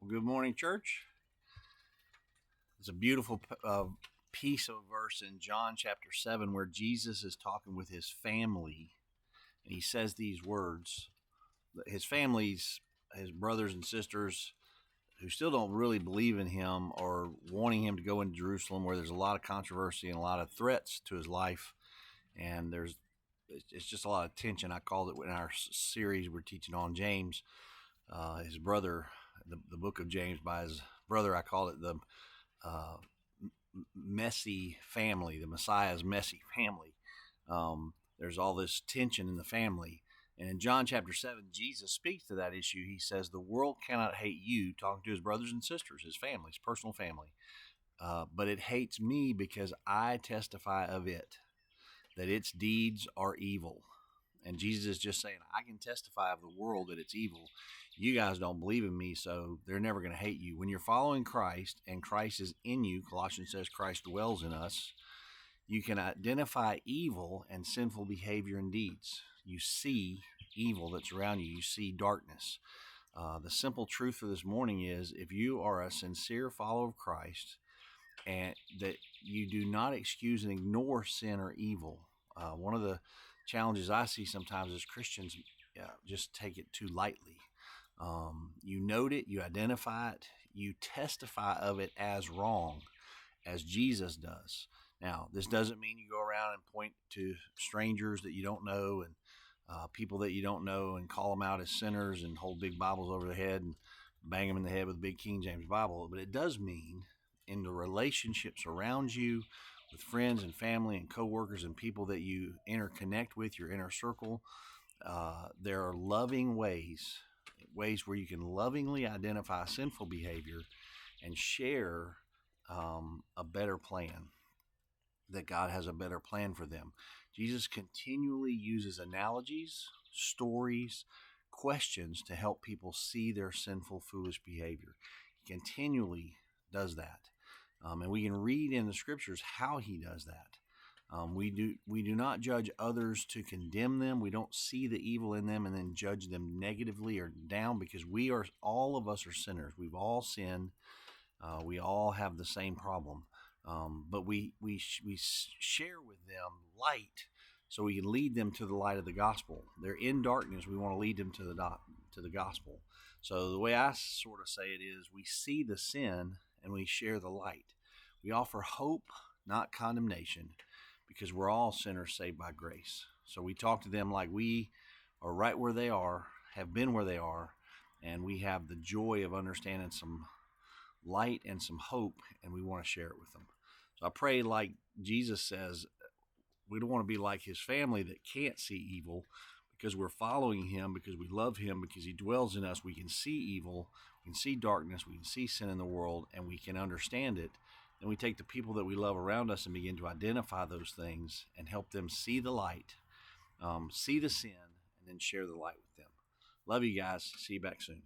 Good morning, church. It's a beautiful piece of verse in John chapter 7 where Jesus is talking with his family, and he says these words. His family's, his brothers and sisters who still don't really believe in him or wanting him to go into Jerusalem, where there's a lot of controversy and a lot of threats to his life, and it's just a lot of tension. I called it in our series we're teaching on James, his brother, the book of James by his brother. I call it the uh, messy family, the Messiah's messy family. There's all this tension in the family. And in John chapter 7, Jesus speaks to that issue. He says, the world cannot hate you, talking to his brothers and sisters, his family, his personal family. But it hates me because I testify of it, that its deeds are evil. And Jesus is just saying, I can testify of the world that it's evil. You guys don't believe in me, so they're never going to hate you. When you're following Christ and Christ is in you, Colossians says Christ dwells in us, you can identify evil and sinful behavior and deeds. You see evil that's around you. You see darkness. The simple truth for this morning is, if you are a sincere follower of Christ, and that you do not excuse and ignore sin or evil. One of the challenges I see sometimes is Christians just take it too lightly. You note it, you identify it, you testify of it as wrong, as Jesus does. Now, this doesn't mean you go around and point to strangers that you don't know and people that you don't know and call them out as sinners and hold big Bibles over their head and bang them in the head with a big King James Bible. But it does mean in the relationships around you with friends and family and coworkers and people that you interconnect with, your inner circle, there are loving ways where you can lovingly identify sinful behavior and share a better plan, that God has a better plan for them. Jesus continually uses analogies, stories, questions to help people see their sinful, foolish behavior. He continually does that. And we can read in the scriptures how he does that. We do not judge others to condemn them. We don't see the evil in them and then judge them negatively or down, because all of us are sinners. We've all sinned. We all have the same problem. But we share with them light, so we can lead them to the light of the gospel. They're in darkness. We want to lead them to the gospel. So the way I sort of say it is, we see the sin and we share the light. We offer hope, not condemnation, because we're all sinners saved by grace. So we talk to them like we are right where they are, have been where they are, and we have the joy of understanding some light and some hope, and we want to share it with them. So I pray, like Jesus says, we don't want to be like his family that can't see evil, because we're following him, because we love him, because he dwells in us. We can see evil, we can see darkness, we can see sin in the world, and we can understand it. And we take the people that we love around us and begin to identify those things and help them see the light, see the sin, and then share the light with them. Love you guys. See you back soon.